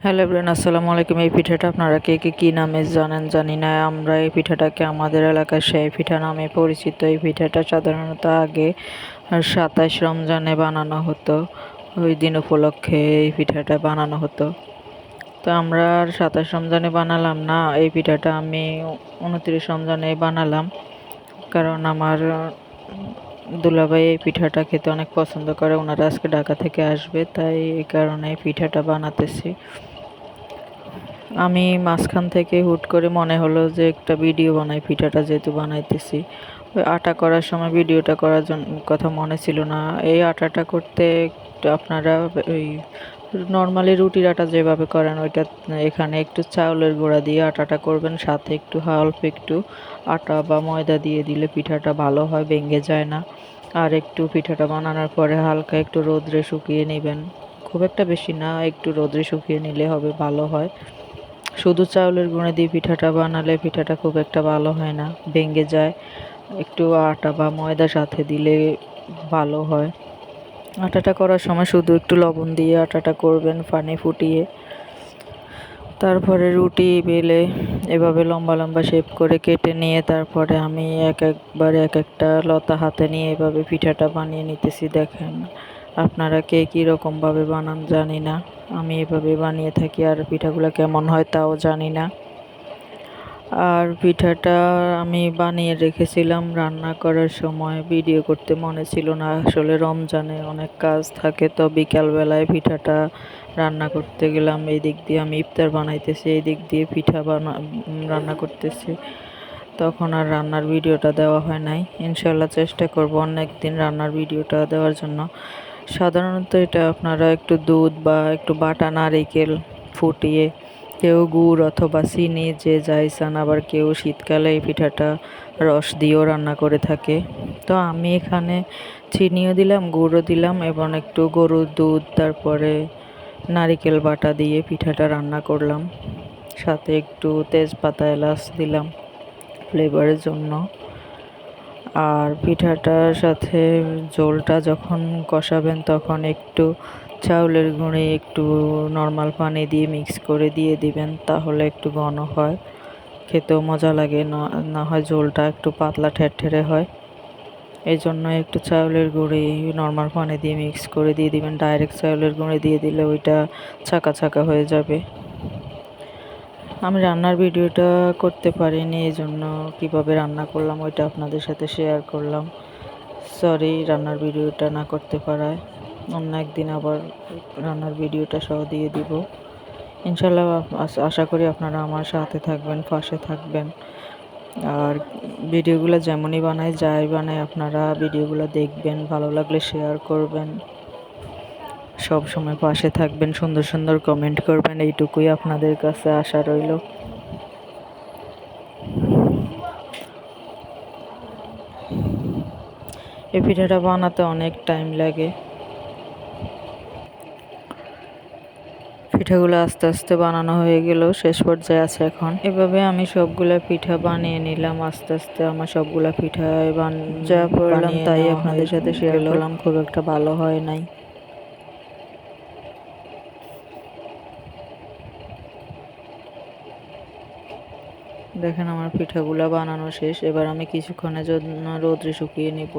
Hello everyone, আসসালামু আলাইকুম। এই পিঠাটা আপনারা কে কে কী নামে জানেন জানি না। আমরা এই পিঠাটাকে আমাদের এলাকায় সেই পিঠা নামে পরিচিত। এই পিঠাটা সাধারণত আগে 27 রমজানে বানানো হতো। ওই দিন উপলক্ষে এই পিঠাটা বানানো হতো। তো আমরা আর 27 রমজানে বানালাম না, এই পিঠাটা আমি 29 রমজানে বানালাম। কারণ আমার দুলাভাই এই পিঠাটা খেতে অনেক পছন্দ করে, ওনারা আজকে ঢাকা থেকে আসবে, তাই এই কারণে এই পিঠাটা বানাতেছি। আমি মাঝখান থেকে হুট করে মনে হলো যে একটা ভিডিও বানাই, পিঠাটা যেহেতু বানাইতেছি। ওই আটা করার সময় ভিডিওটা করার জন্য কথা মনে ছিল না। এই আটাটা করতে আপনারা ওই নর্মালি রুটির আটা যেভাবে করেন ওইটা এখানে একটু চাউলের গুঁড়া দিয়ে আটাটা করবেন, সাথে একটু একটু আটা বা ময়দা দিয়ে দিলে পিঠাটা ভালো হয়, ভেঙে যায় না। আর একটু পিঠাটা বানানোর পরে হালকা একটু রোদ্রে শুকিয়ে নেবেন, খুব একটা বেশি না, একটু রোদ্রে শুকিয়ে নিলে হবে, ভালো হয়। শুধু চাউলের গুঁড়া দিয়ে পিঠাটা বানালে পিঠাটা খুব একটা ভালো হয় না, ভেঙে যায়। একটু আটা বা ময়দা সাথে দিলে ভালো হয়। আটাটা করার সময় শুধু একটু লবণ দিয়ে আটাটা করবেন, পানি ফুটিয়ে। তারপরে রুটি বেলে এভাবে লম্বা লম্বা শেপ করে কেটে নিয়ে তারপরে আমি একবারে এক একটা লতা হাতে নিয়ে এভাবে পিঠাটা বানিয়ে নিতেছি। দেখেন আপনারা কে কীরকমভাবে বানান জানি না, আমি এভাবে বানিয়ে থাকি। আর পিঠাগুলো কেমন হয় তাও জানি না। আর পিঠাটা আমি বানিয়ে রেখেছিলাম, রান্না করার সময় ভিডিও করতে মনে ছিল না। আসলে রমজানে অনেক কাজ থাকে, তো বিকালবেলায় পিঠাটা রান্না করতে গেলাম। এই দিক দিয়ে আমি ইফতার বানাইতেছি, এই দিক দিয়ে পিঠা রান্না করতেছি। তখন আর রান্নার ভিডিওটা দেওয়া হয় নাই। ইনশাল্লাহ চেষ্টা করব অনেক দিন রান্নার ভিডিওটা দেওয়ার জন্য। সাধারণত এটা আপনারা একটু দুধ বা একটু বাটা নারিকেল ফুটিয়ে, কেউ গুড় অথবা চিনি যে যাই চান, আবার কেউ শীতকালে এই পিঠাটা রস দিয়েও রান্না করে থাকে। তো আমি এখানে চিনিও দিলাম, গুড়ও দিলাম এবং একটু গরুর দুধ তারপরে নারিকেল বাটা দিয়ে পিঠাটা রান্না করলাম। সাথে একটু তেজপাতা এলাচ দিলাম ফ্লেভারের জন্য। আর পিঠাটার সাথে ঝোলটা যখন কষাবেন তখন একটু চাউলের গুঁড়ি একটু নর্মাল পানি দিয়ে মিক্স করে দিয়ে দিবেন, তাহলে একটু ঘন হয়, খেতেও মজা লাগে। না হয় ঝোলটা একটু পাতলা ঠেরঠেরে হয়। এই জন্য একটু চাউলের গুঁড়ি নর্মাল পানি দিয়ে মিক্স করে দিয়ে দিবেন। ডাইরেক্ট চাউলের গুঁড়ি দিয়ে দিলে ওইটা ছাকা ছাকা হয়ে যাবে। আমি রান্নার ভিডিওটা করতে পারিনি, এই জন্য কীভাবে রান্না করলাম ওইটা আপনাদের সাথে শেয়ার করলাম। সরি রান্নার ভিডিওটা না করতে পারায়। অন্য একদিন আবার রান্নার ভিডিওটা সহ দিয়ে দিব ইনশাল্লাহ। আশা করি আপনারা আমার সাথে থাকবেন, পাশে থাকবেন। আর ভিডিওগুলো যেমনই বানাই যাই বানাই আপনারা ভিডিওগুলো দেখবেন, ভালো লাগলে শেয়ার করবেন, সব সময় পাশে থাকবেন, সুন্দর সুন্দর কমেন্ট করবেন, এইটুকুই আপনাদের কাছে আশা রইল। এই পিঠাটা বানাতে অনেক টাইম লাগে। পিঠাগুলো আস্তে আস্তে বানানো হয়ে গেল, শেষ পর্যায়ে আছে এখন। এভাবে আমি সবগুলা পিঠা বানিয়ে নিলাম আস্তে আস্তে। আমার সবগুলা পিঠা যা পড়লাম তাই আপনাদের সাথে শেয়ার করলাম, খুব একটা ভালো হয় নাই। দেখেন আমার পিঠাগুলা বানানো শেষ, এবার আমি কিছুক্ষণের জন্য রোদ্রে শুকিয়ে নিব।